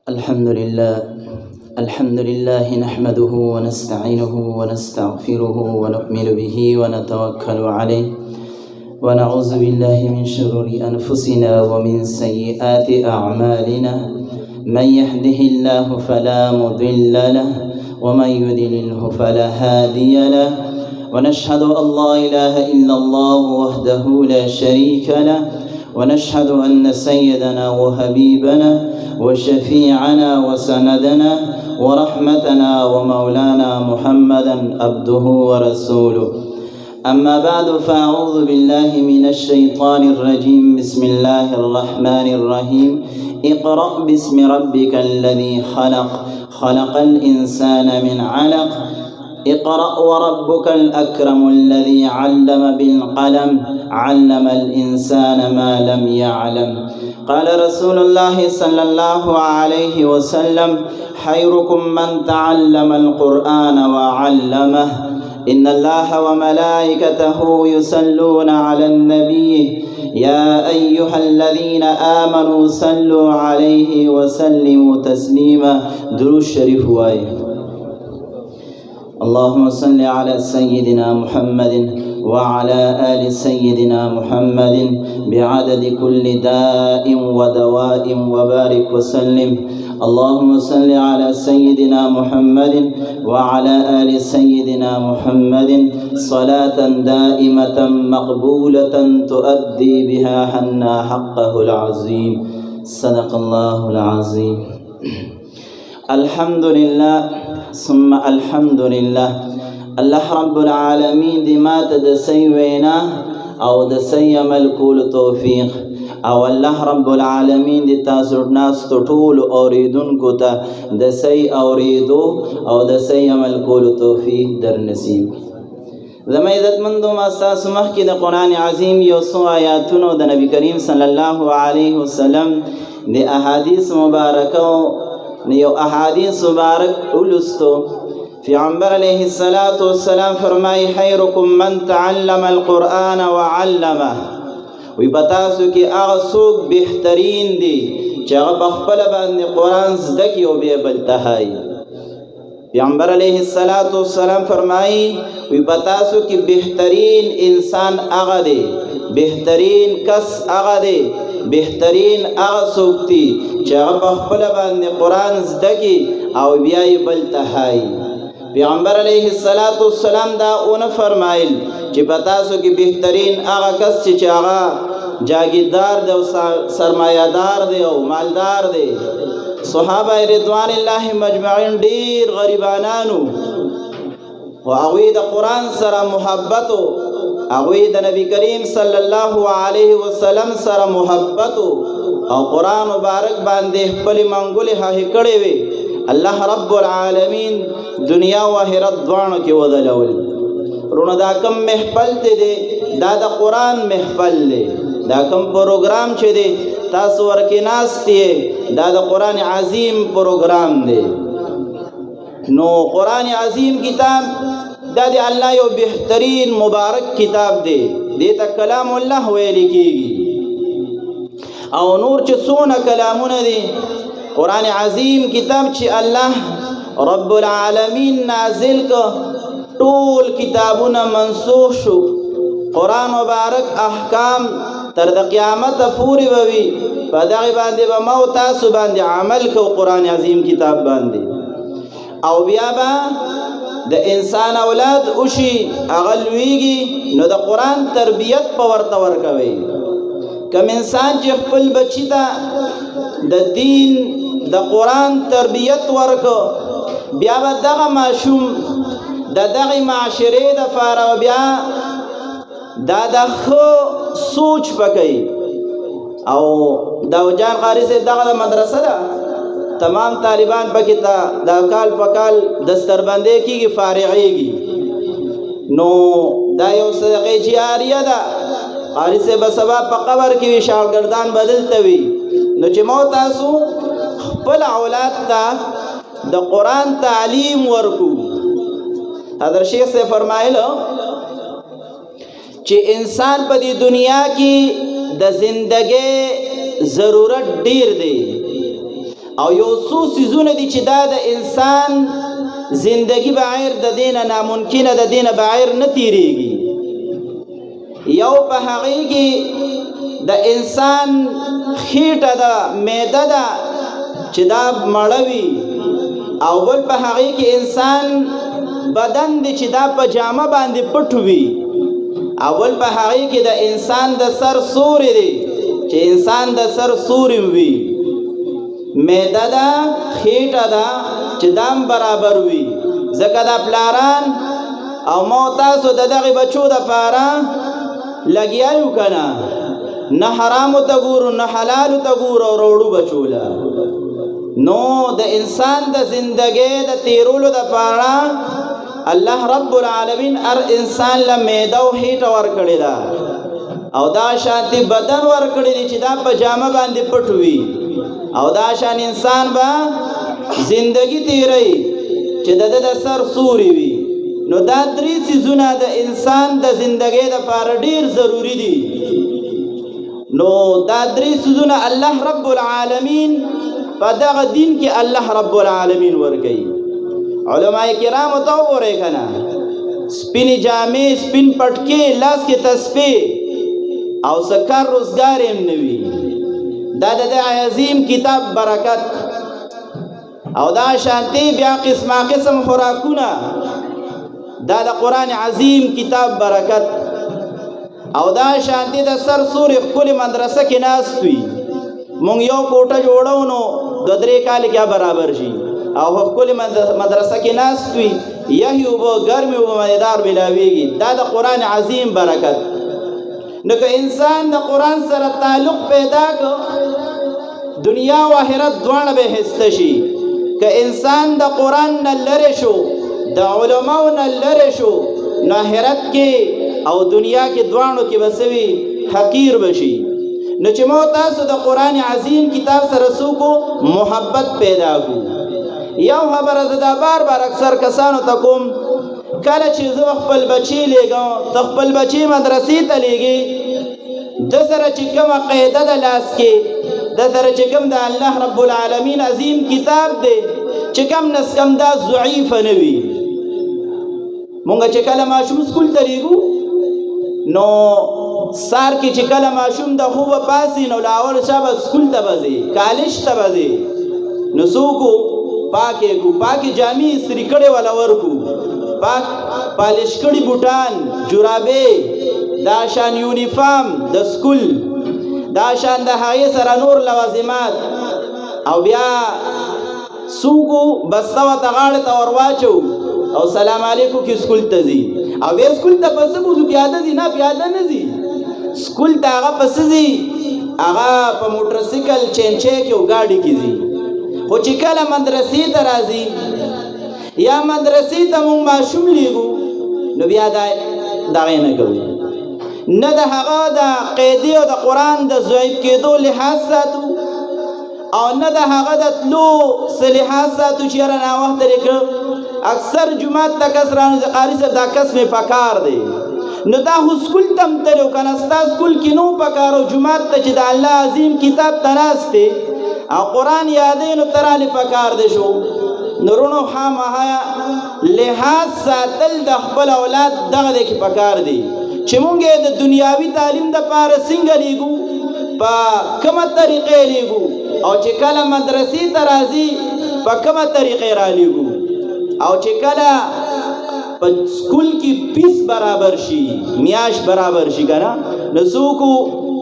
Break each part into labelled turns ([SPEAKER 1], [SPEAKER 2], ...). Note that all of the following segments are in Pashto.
[SPEAKER 1] الحمد لله نحمده ونستعينه ونستغفره ونؤمن به ونتوكل عليه ونعوذ بالله من شرور أنفسنا ومن سيئات أعمالنا من يهده الله فلا مضل له ومن يضلله فلا هادي له ونشهد أن لا إله إلا الله وحده لا شريك له ونشهد أن سيدنا وحبيبنا وشفيعنا وسندنا ورحمتنا ومولانا محمدا عبده ورسوله. أما بعد فأعوذ بالله من الشيطان الرجيم. بسم الله الرحمن الرحيم. اقرأ باسم ربك الذي خلق الإنسان من علق. اقرأ وربك الأكرم الذي علم بالقلم علم الإنسان ما لم يعلم. قال رسول الله صلى الله عليه وسلم خيركم من تعلم القرآن وعلمه. إن الله وملائكته يصلون على النبي يا أيها الذين آمنوا صلوا عليه وسلموا تسليما. درود شريف وايه. اللهم صل على سيدنا محمد وعلى آل سيدنا محمد بعدد كل داء ودواء وبارك وسلم. اللهم صل على سيدنا محمد وعلى آل سيدنا محمد صلاة دائمة مقبولة تؤدي بها عنا حقه العظيم. صدق الله العظيم. الحمد لله ثم الحمد لله. الله رب العالمین دی ما ته د صحیح وینا او د صحیح عمل کولو توفیق او الله رب العالمین دی تاسو ناستو ټول اوریدونکو ته د صحیح اوریدو او د صحیح عمل کولو توفیق در نصیب. زما عزتمندو ما ستاسو مخکې د قرآن عظیم یو څو آیاتونو د نبی کریم صلی الله علیه وسلم د احادیث مبارکو نیو احادیث مبارک اولستو. پیغمبر علیہ الصلاة والسلام فرمائی خیرکم من تعلم القرآن وعلمه. وی بتاسو کی اغا سوک بہترین دی چاگا بخبل باند قرآن زدکی و بیبل تہائی. پیغمبر علیہ الصلاة والسلام فرمائی وی بتاسو کی بہترین انسان اغا دے، بہترین کس اغا دے، بہترین اغا سوکتی چاگا بخبل باند قرآن زدکی او بیائی بل تہائی. پیغمبر علیہ السلام دا اون فرمائل چی پتاسو کی بہترین آغا کس چی آغا جاگیدار دے و سرمایہ دار دے و مالدار دے. صحابہ رضوان اللہ مجمعین دیر غریبانانو و اغوی دا قرآن سر محبتو، اغوی دا نبی کریم صلی اللہ علیہ وسلم سر محبتو او قرآن مبارک باندے پلی منگولی ہاہی کڑے وے. اللہ رب العالمین دنیا و آخرت دوانو کی ودلول. رونا دا کم محفل تے دے دا قرآن محفل دے. دا کم پروگرام چھے دے تاسو ورکی ناس تیے دا قرآن عظیم پروگرام دے. نو قرآن عظیم کتاب دا دے اللہ یو بہترین مبارک کتاب دے. دیتا کلام اللہ ویلی کی گی او نور چھ سونا کلامون دے. قرآن عظیم کتاب چھ اللہ رب العالمین نازل کا طول کتابنا منسوخ شو. قرآن مبارک احکام ترد قیامت پوری بوی پدغی باندے با موتاسو باندے عمل کو قرآن عظیم کتاب باندے. او بیابا دا انسان اولاد اشی اغلویگی نو دا قرآن تربیت پورتور کوئی. کم انسان چی خپل بچی تا دا دین دا قرآن تربیت ورکو بیا با دغا معشوم دا دغی معاشره دا فارا و بیا دا خو سوچ پکی. او دا جان قاری سے دغا دا مدرسہ دا تمام طالبان پکی دا کال پکال دستر بندے کی گی فارغی گی. نو دا یو صدقی جیاریہ دا قاری سے بسبا پا قبر کی شاگردان بدلتوی. نو چی موتاسو خپل اولاد تا دا قرآن تعلیم ورکو. حضرت شیخ سے فرمائلو چی انسان پا دی دنیا کی دا زندگی ضرورت دیر دے او یو څو څیزونه دي چې دا د انسان زندگی بغیر د دینه ناممکنه د دینه بغیر نه تیریږي. یو په هغې کې د انسان خېټه ده، معده ده چې دا مړه وي، او بل په هغې کې انسان بدن دی چې دا په جامه باندې پټ وي، او بل په هغې کې د انسان د سر سوري دی چې انسان د سر سوري وي. معده ده، خېټه ده چې دام برابر وي. ځکه دا پلاران او ما تاسو د دغې بچو دپاره لګیا یو که نه، نه حرامو ته ګورو نه حلالو ته ګورو او روړو بچو له. نو د انسان د زندګۍ د تیرولو دپاره الله رب العالمین هر انسان له معده او خېټه ورکړې ده، او دا شانتي بدن ورکړی دی چې دا په جامه باندې پټ وي، او دا شان انسان به زندگی تیری چې د سر سوري وي. نو دا درې څیزونه د انسان د زندګۍ دپاره ډېر ضروري دي. نو دا درې څیزونه الله رب العالمین په دغه دین کې الله رب العالمین ورکوي. علماء کرامو ته وګورئ که نه، سپینې جامې، سپین پټکې، لاس کې تسبیح او څه کار روزګار هم نه وي. دا د عظیم کتاب برکت، او دا شانتي بیا قسمه قسم خوراکونه، دا د قرآن عظیم کتاب برکت، او دا شانتي د سر سوري ښکلې مدرسه کې ناست وي. مونږ یو کوټه جوړو نو 2-3 کال کې برابر شي، او ښکلې مدرسه کې ناست وي، یخې اوبه ګرمې اوبه مزیدار میلاویږي. دا د قرآن عظیم برکت. نو که انسان د قرآن سره تعلق پیدا کړ، دنیا او آخرت دواړه به هسته شي. که انسان د قرآن نه لرې شو، د علماو نه لرې شو، نو آخرت کې او دنیا کې دواړو کې به څه وي؟ حقیر به شي. نو چې مو تاسو د قرآن عظیم کتاب سره څوکو محبت پیدا کړو. یو خبره زه دا بار بار اکثر کسانو ته کوم، کله چې زه خپل بچی لیږم، ته خپل بچی مدرسې ته لیږې، د سره چې کومه قاعده ده لاس کې، د سره چې کوم د الله رب العالمین عظیم کتاب دی، چې کم نس کم دا ضعیفه نه وي. مونږ چې کله ماشوم سکول ته لیږو، نو سار کې چې کله ماشوم د خوبه پاسي، نو له اول شابه سکول ته به ځي، کالج ته به ځي. نو څوکو پاکې کو، پاکې جامې استري کړې والا ورکو، پاک پالش کړي بوټان، جورابې، دا شان یونیفارم د سکول، دا شان د هغې سره نور لوازمات، او بیا څوکو بسته ورته غاړې ته ور واچو او سلام علیکم کې سکول ته ځي. او بیا سکول ته پسې بوځو، پیاده ځي؟ نه، پیاده نه ځي. سکول ته هغه پسې ځي، هغه په موټرسایکل چینچی کې او ګاډي کې ځي. خو چې کله مدرسې ته راځي یا مدرسې ته مونږ ماشوم لیږو، نو بیا دغې نه کوو، نه د هغه د قاعدې او د قرآن د ضعیف کېدو لحاظ ساتو، او نه د هغه د تلو څه لحاظ ساتو چې یاره ناوخته دې کړه. اکثر جومات ته کس رانځي، قاري صاحب دا کس مې پکار دی. نو دا خو سکول ته هم تللی و که نه، ستا سکول کې نو پکار و، جومات ته چې د الله عظیم کتاب ته ناست دی او قرآن یادوي، نو ته رالې پکار دی شو. نو رونو خامخا لحاظ ساتل د خپل اولاد دغه دی کې پکار دی چې مونږ یې د دنیاوي تعلیم دپاره څنګه لیږو، په کومه طریقې لیږو، او چې کله مدرسې ته راځي په کومه طریقې را لیږو، او چې کله په سکول کې فیس برابر شي، میاش برابر شي که نه، نو څوکو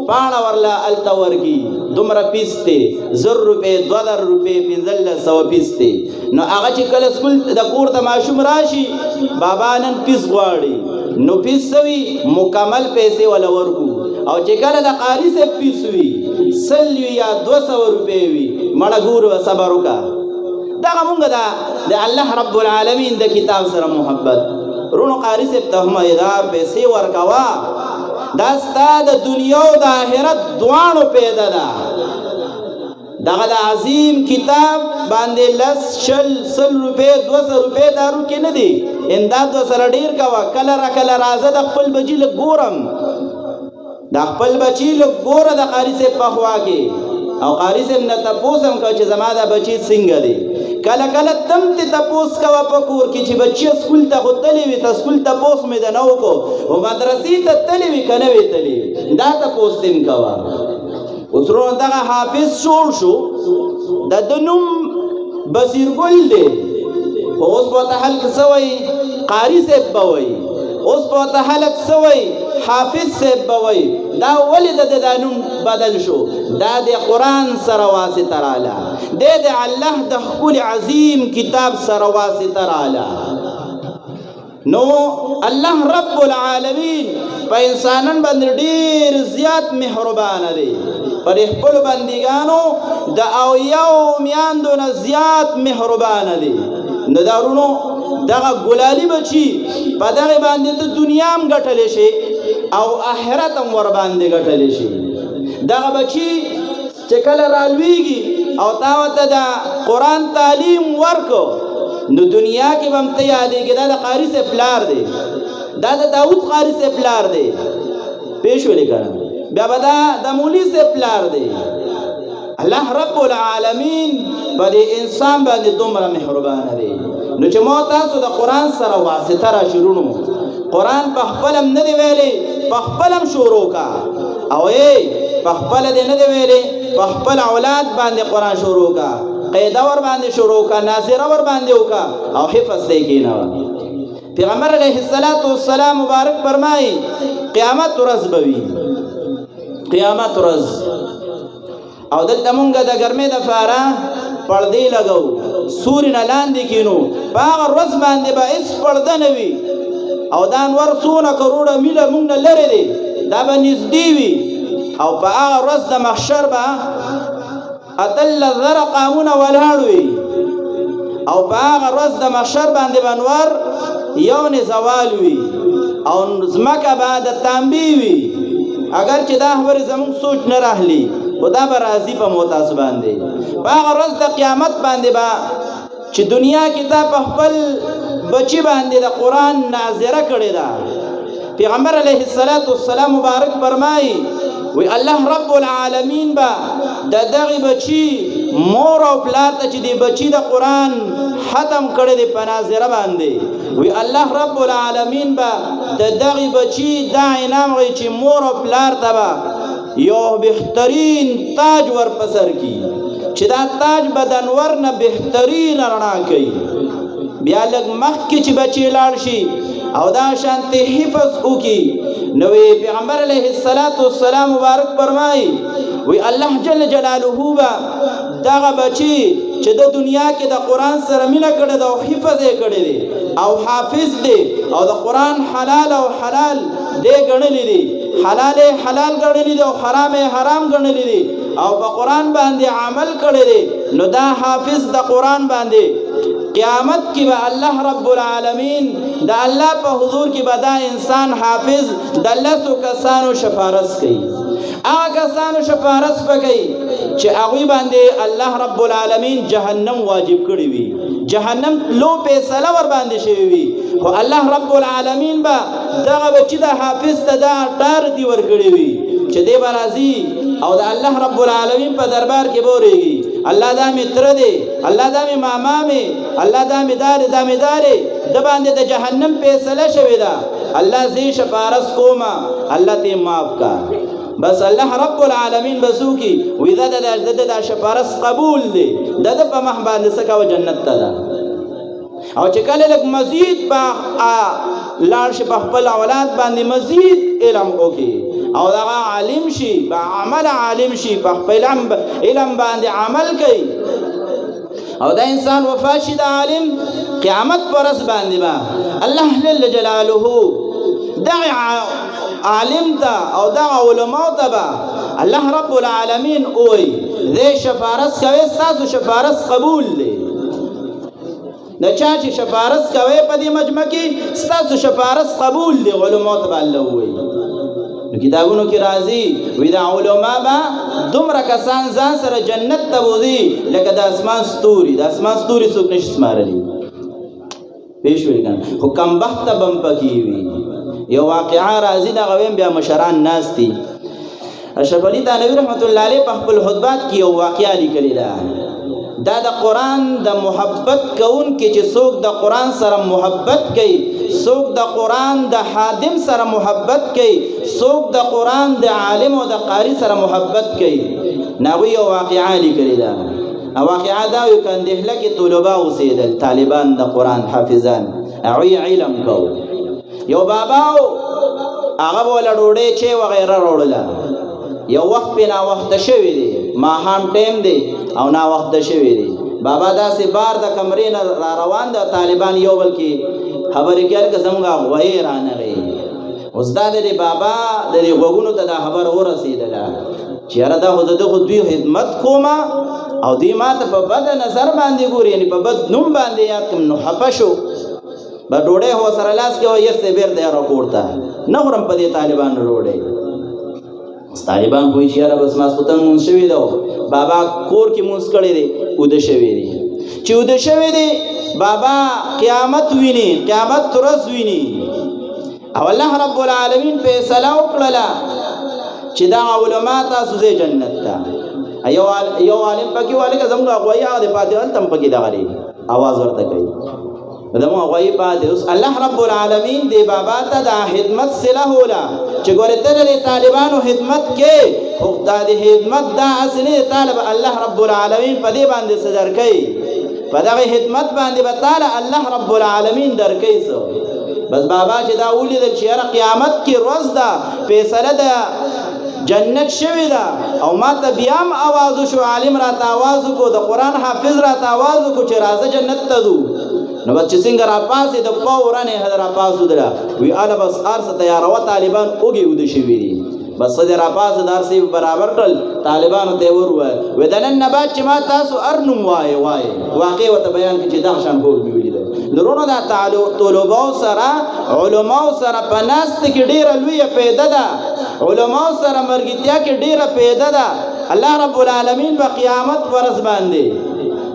[SPEAKER 1] پاڼه ورله هلته ورکي، دومره فیس دی، 1000 روپۍ، 2000 روپۍ، 1500 فیس دی. نو هغه چې کله سکول د کور ته ماشوم راشي، بابا نن فیس غواړي، نو فیس څه وي؟ مکمل پیسې وله ورکو. او چې کله د قاري صاحب فیس وي 100 وي یا 200 روپۍ وي، مړه ګوره صبر وکړه. دغه مونږ د الله رب العالمین د کتاب سره محبت. رونو قاري صاحب ته هم ادار پیسې ورکوه، دا ستا د دنیا او د آخرت دواړو پیدا ده. دغه د عظیم کتاب باندې 10 100 روپۍ 200 روپۍ دارو کې نه دي، امداد ورسره ډېر کوه. کله را کله راځه د خپل بچي لږ ګورم، د خپل بچي لږ ګوره د قاري صاحب په خوا کې، او قاری صاحب نه تپوس هم کوه چې زما دا بچی څنګه دی. کله کله تم ته تپوس کوه په کور کې چې بچی سکول ته خو تللی وي، ته سکول تپوس مې ده نه وکړو، خو مدرسې ته تللی وي که نه وي تللی، دا تپوس دې هم کوه. اوس وروڼو دغه حافظ جوړ شو، د ده نوم بصیرګل دی، خو اوس به ورته خلک څه وایي؟ قاري صاحب به وایي. اوس به ورته خلک څه وایي؟ حافظ صاحب به وایي. دا ولې د ده دا نوم بدل شو؟ دا د قرآن سره واسطه راله، دی د الله د ښکلي عظیم کتاب سره واسطه راله. نو الله رب العالمین په انسانان باندې ډېر زیات مهربانه دی، پر خپلو بندګانو د اویاو میاندو نه زیات مهربانه دی. نو دا ورونو دغه ګلالي بچي په دغې باندې ته دنیا هم ګټلی شي او آخرت هم ورباندې ګټلی شي. دغه بچي چې کله رالویږي او تا ورته د قرآن تعلیم ورکو، نو دنیا کې به هم ته یادېږي دا د قاري صاحب پلار دی، دا د داود قاري صاحب پلار دی، پوه شولې که نه؟ بیا به دا د مولي صاحب پلار دی. الله رب العالمین په دې انسان باندې دومره مهربانه دی. نو چې ما تاسو د قرآن سره واسطه راشي وروڼو، قرآن په خپل هم نه دی ویلی، په خپل هم شروع کا، او په خپل دې نه دی ویلی، په خپل اولاد باندې قرآن شروع کا، قیده ور باندې شروع کا، ناظره ور باندې وکا، او حفظ دی کېنوه. پیغمبر علیه السلام مبارک فرمایي قیامت ورځ به وي، قیامت ورځ، او دلته مونږ د ګرمۍ دپاره پردې لګو، سوري نه لاندې کینو، په هغه ورځ باندې به هېڅ پرده نه وي، او دا انور څونه کروړه میله مونږ نه لرې دی، دا به نږدې وي، او په هغه ورځ د محشر به 18 قامونه ولاړ وي، او په هغه ورځ د محشر باندې به انور یو نه زوال وي، او ځمکه به د تانبې وي. اگر چې دا خبرې زموږ سوچ نه راخلي، خو دا به راځي په تاسو باندې. په هغه ورځ د قیامت باندې به چې دنیا کې تا په خپل بچي باندې د قرآن ناظره کړې ده، پیغمبر علیه السلام مبارک فرمایي وی الله رب العالمین به د دغې بچي مور او پلار ته چې دی بچي د قرآن ختم کړی دی په ناظره باندې، وی الله رب العالمین به د دغې بچي دا انعام غوي چې مور او پلار ته به یو بهترین تاج ور په سر کی، چې دا تاج به د انور نه بهترین رڼا کوي. بیا لږ مخکې چې بچي لاړ شي او دا شانتې حفظ وکړي، نو پیغمبر علیه السلام مبارک فرمایي وی الله جل جلاله به دغه بچي چې د دنیا کې د قرآن سره مینه کړې ده او حفظ یې کړی دی او حافظ دی، او د قرآن حلال او حلال دی ګڼلی دی، حلال یې حلال ګڼلی دی او حرام یې حرام ګڼلی دی، او په قرآن باندې عمل کړی دی، نو دا حافظ د قرآن باندې قیامت کی با اللہ رب العالمین دا اللہ پا حضور کی با دا انسان حافظ دا لسو کسانو شفارس کئی، آغا کسانو شفارس پا کئی چه اغوی باندے اللہ رب العالمین جہنم واجب کری وی، جہنم لو پیسلا ور باندے شوی وی، خو اللہ رب العالمین با دا بچی دا حافظ تا دا ٹار دی ور کری وی چه دے برازی او دا اللہ رب العالمین پا دربار کے بورے گی، اللہ دا متر دے، اللہ دا می ماما میں، اللہ دا می دار دا می دارے دا باندے دا جہنم پیسلا شوی دا، اللہ زی شفارس کوما اللہ تی معاف کا، بس اللہ رب العالمین بسو کی وی دا شفارس قبول دے، دا پا محبان سکا و جنت تا دا. او چکل لک مزید با لارش پا خپل اولاد باندې مزید علم اوکی، او دا عالم شي با عمل عالم شي پا خپل علم باندې عمل کئی، او دا انسان وفات شي دا عالم قیامت پرس باندې با الله جل جلاله دا عالم تا او دا علماء تا با الله رب العالمین اوئی دے شفارس کوئی ستاسو شفارس قبول لے، دا چاچی شفارس کوئی پا دی مجمع کی ستاسو شفارس قبول دی علماء تبا اللہ ہوئی. نو کتابونو کی رازی وی دا علماء با دمرا کسان زان سر جنت تبوزی لکه دا اسمان ستوری، دا اسمان ستوری سوک نش اسمارلی پیشوری کن خو کم بخت بم پکیوی. یو واقعا رازی دا غویم بیا مشران ناس تی، اشرف علي تھانوی رحمت الله علیه په خپل خطبات کې یو واقعا لیکلی ده. دا د قرآن د محبت کون کې چې څوک د قرآن سره محبت کوي، څوک د قرآن د خادم سره محبت کوي، څوک د قرآن د عالم او د قاری سره محبت کوي، ناوی یو واقعا لیکلی ده. واقعا دا یو کندهله کې طلبه اوسېدل، طالبان د قرآن حافظان، هغوی علم کو. یو بابا هغه به وله ډوډۍ چې وغیره راوړله. یو وخت پې ناوخته شوی دی، ماښام ټیم دی او ناوخته شوی دی. بابا داسې بار د کمرې نه را روان د طالبان یو بل کې خبرې کوي لکه زموږ غویې رانغی. اوس دا د دې بابا د دې غوږونو ته دا خبره ورسېدله چې یاره دا خو زه د خو دوی خدمت کومه او دوی ما ته په بده نظر باندې ګوري، یعنې په بد نوم باندې یاد کړم. نو خفه شو، به ډوډۍ خو سره لاس کې وایي یسې بېرته یې راکور ته نه خورم په دې طالبانو ډوډۍ. طالبان خو یې چې یاره بس ماسخوتن مونځ شوي ده، بابا کور کې مونځ کړی دی، اوده شوی دی. چې اوده شوی دی بابا قیامت ویني، قیامت ورځ ویني. او الله رب العالمین فیصله وکړله چې دا علما تاسو ځئ جنت ته. یو عالم پکې وایي که زموږ غوایي هغه دی پاتې هلته هم پکې دغه دی اواز ورته کوي زموږ غوایي پاتې. اوس الله رب العالمین دې بابا ته دا خدمت صله وله چې ګورې ته د طالبانو خدمت کې، خو دا د خدمت دا اصلي طالب الله رب العالمین په دې باندې څه درکوي، په دغه خدمت باندې به تعالی الله رب العالمین درکوي څه. بس بابا چې دا ولیدل چې یاره قیامت کې ورځ ده، فیصله ده جنت شوی ده، او ما ته بیا هم آواز وشو، عالم راته آواز وکړو، د قرآن حافظ راته آواز وکړو چې راځه جنت ته ځو. نو بس چې څنګه راپاسې د پاو ورنې راپاسېدله، وی اله بس هر څه تیاروه، طالبان اوږې اوده شوي دي. بس څه دې راپاسې د هر څه برابر کړل، طالبانو ته یې ور وویل وی د نن نه بعد چې ما تاسو هر نوم وایې واقع ورته بیان کړي چې دغه شان خوب مې ولیدل. نورونو دا طلباو سره علماو سره په ناسته کې ډېره لویه پیده ده، علماو سره مرګتیا کې ډېره پیده ده. الله رب العالمین په قیامت ورځ باندې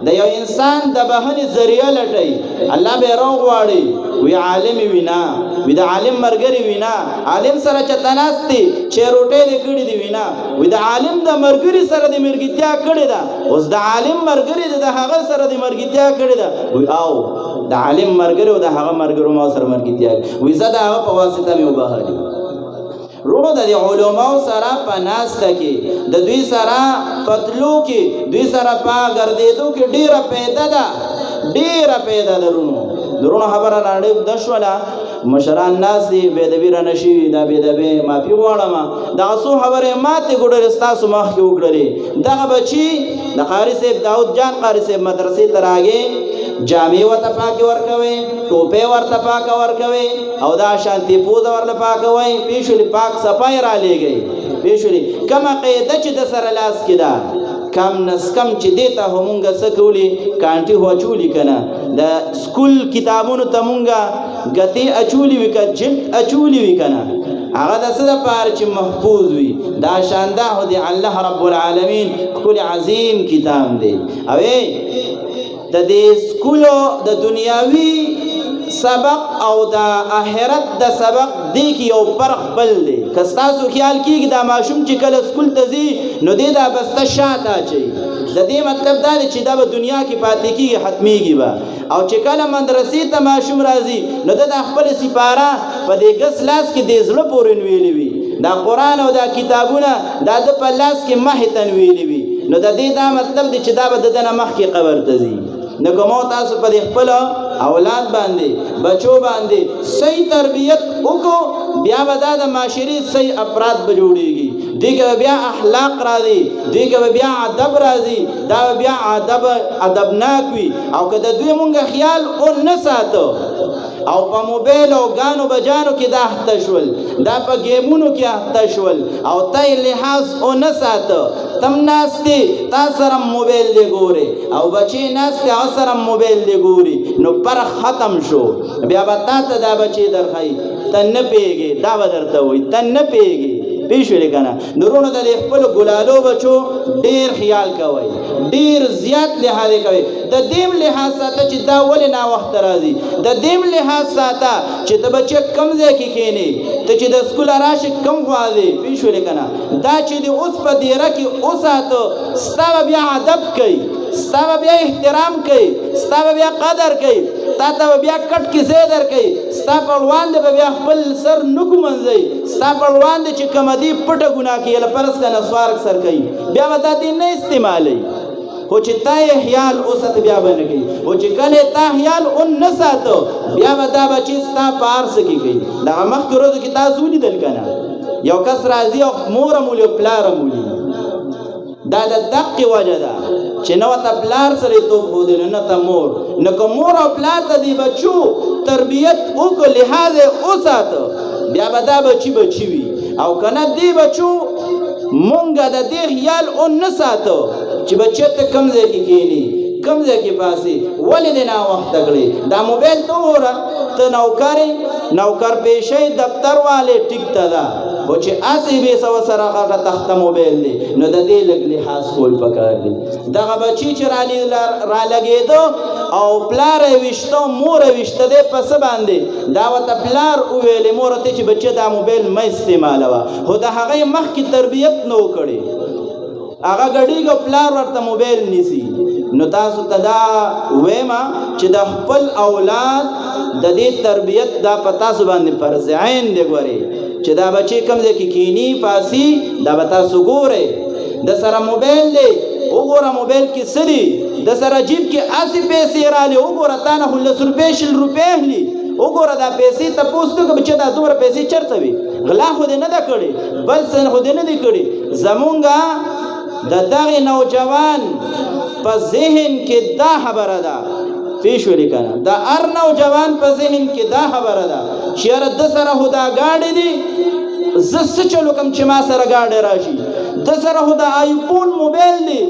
[SPEAKER 1] د یو انسان د بهنې ذریعه لټوي، الله به یې راوغواړي، وی عالم وینا، وی د عالم مرګري وینا، عالم سره چته ناست دی چې روټۍ دې کړي دي وینا، وی د عالم د مرګري سره د مرګتیا کړې ده، اوس د عالم مرګري د هغه سره د مرګتیا کړې ده، وی او د عالم مرګري او د هغه مرګرو ما سره مرګتیا، وی زه د هغه په واسطه مې وبهلي. رونو د علماو سره په ناسته کې، د دوی سره پتلو کې، دوی سره په ګرځېدو کې ډېره پیدا ده، ډېره پیدا ده. رونو خبره راډې شوله، مشران ناست دي، بېدبي رانه شوي، دا بېدبي معافي غواړم، دغه څو خبرې ماتې ګوډرې ستاسو مخکې وکړلې. دغه بچي د قاري صاحب داود جان قاري صاحب مدرسې ته راغې، جامې ورته پاکې ورکوئ، ټوپۍ ورته پاکه ورکوئ، او دا شانتي پوزه ورله پاکوئ، پېښولې پاک صفای را لېږئ، پېښولې کومه قاعده چې د سره لاس کې ده، کم نس کم چې دې ته خو مونږ څه کولي، کانټي خو اچولي که نه، د سکول کتابونو ته مونږ ګتې اچولي وي که جلد اچولي وي که نه، هغه د څه دپاره چې محفوظ وي. دا شانده خو د الله رب العالمین ښکلی عظیم کتاب دی. او د دې سکولو د دنیاوي سبق او د آخرت د سبق دی کې یو فرق بل دی. که ستاسو خیال کېږي دا ماشوم چې کله سکول ته ځي نو دې دا بسته شاته اچوي، د دې مطلب دا دی چې دا به دنیا کې پاتې کېږي، ختمېږي به. او چې کله مدرسې ته ماشوم راځي نو د خپل سپاره په دې ګس لاس کې د زړه پورې نویلې وي، دا قرآن او دا کتابونه دا د په لاس کې مخې ته نویلې وي، نو د دې دا مطلب دی چې دا به د ده نه مخکې قبر ته ځي. نو که مو تاسو په خپل اولاد باندې بچو باندې صحیح تربیت وکړو، بیا به دا د معاشرې صحیح افراد به جوړېږي، دوی که بیا اخلاق راځي، دوی که بیا ادب راځي، دا بیا ادبناک وي. او که د دوی مونږ خیال ونه ساتو او په موبایل او ګانو بجانو کې دا اخته شول، دا په ګیمونو کې اخته شول، او ته یې لحاظ ونه ساته، تم ناست دی تا سره موبایل دی ګورې، او بچې ناست دی هغه سره موبایل دی ګوري، نو فرق ختم شو. بیا به تا ته دا بچې درښایي، ته نه پوهېږې، دا به درته وایي ته نه پوهېږې، پیښ کنه نورونو د خپل ګلالو بچو ډیر خیال کوي ډیر زیات لحاظ کوي د دیم لحاظ ساته چې دا ولې نا وخت راځي د دیم لحاظ ساته چې د بچ کم ځای کې کینی ته چې د سکول راشي کم خواږي پیښ کنه دا چې د اوس په دیره کې اوساته ستاسو بیا ادب کوي ستاسو بیا احترام کوي ستاسو بیا قدر کوي تاسو بیا کټ کې زیدر کوي ستاسو پهلوان د بیا خپل سر نکو منځي ستاسو پهلوان د چې کمدی پټه ګناه کوي لپاره سره سوارک سر کوي بیا ودا دې نه استعمالي خو چې تا خیال اوسط بیا باندې کوي او چې کله تا خیال اون نه ساتو بیا ودا بچی ستا پار سکی کوي دا مخ روز کې تاسو لیدل کنه یو کس راځي او مور مولي پلار مولي دا د دقه وجه ده چې نو ته پلار سره تو خو دې نه ته مور نه کوم مور او پلار ته دی بچو تربیت او کو لحاظ او ساتو بیا ودا بچی وي او کنه دی بچو مونږه د دې خیال او نه ساتو چې بچی ته کم ځای کې کینی کم ځای کې پاسي ولې نه وخت غړي دا موبایل ته وره ته نوکر پېښې دفتر والے ټیک تا دا خو چې اسی به سو سره هغه تخت موبایل دی نو د دې لګ لحاظ کول پکار دی دغه بچی چې را لګېدو او پلار وشته مور وشته دی پس باندې دا وته پلار ویلې مور ته چې بچی دا موبایل مې استعمالوه خو د هغه مخ کی تربیت نو کړي هغه غړیګو پلار ورته موبایل نیسی نو تاسو تدا وېما چې د خپل اولاد د دې تربیت دا پتا سو باندې فرض عین دی ګوري چې دا بچی کم ځای کې کینی فاسی دا پتا سو ګوره د سره موبایل دی وګوره موبایل کې سړي د سره جیب کې 80 پیسې را لې وګوره تا نه 100 روپے 100 روپے هلی وګوره دا پیسې ته پوښتنه کوم چې دا دومره پیسې چرته وي غلا خو دې نه دا کړي بل څه خو دې نه دی کړي زمونږه د دغه نوجوان په ذهن کې دا خبره ده پیش ویل کنه دا ار نوجوان په ذهن کې دا خبره ده چې ر د سره هدا گاډي دي زس چلو کم چې ما سره گاډي راشي د سره هدا آیفون موبایل دی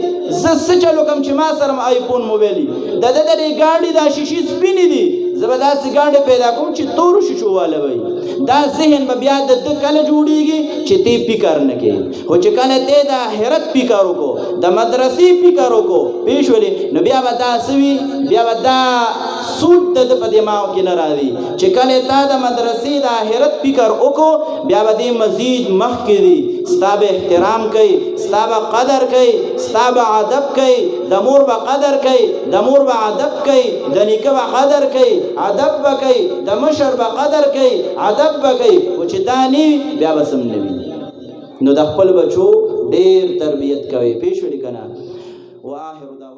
[SPEAKER 1] زس چلو کم چې ما سره آیفون موبایل دی د دې گاډي دا شیشې سپینې دي زبردست گاډي پیدا کوم چې تور شیشو والا وي دا ذهن به بیا د کله جوړیږي چې تی فکر نه کوي خو چې کله ته د آخرت فکر وکړو د مدرسې فکر وکړو پیش ولې نو بیا به دا سوي بیا به دا سود د په دماغ کې نه راځي چې کله تا د مدرسې د آخرت فکر وکړو بیا به دې مزید مخ کې دي ستاب احترام کوي ستاب قدر کوي ستاب ادب کوي د مور به قدر کوي د مور به ادب کوي د نیکه به قدر کوي ادب به کوي د مشر به قدر کوي ادب به کوي او چې دانی بیا به سم نوي نو د خپل بچو ډېر تربیت کوي پیښ ولیکنه واخر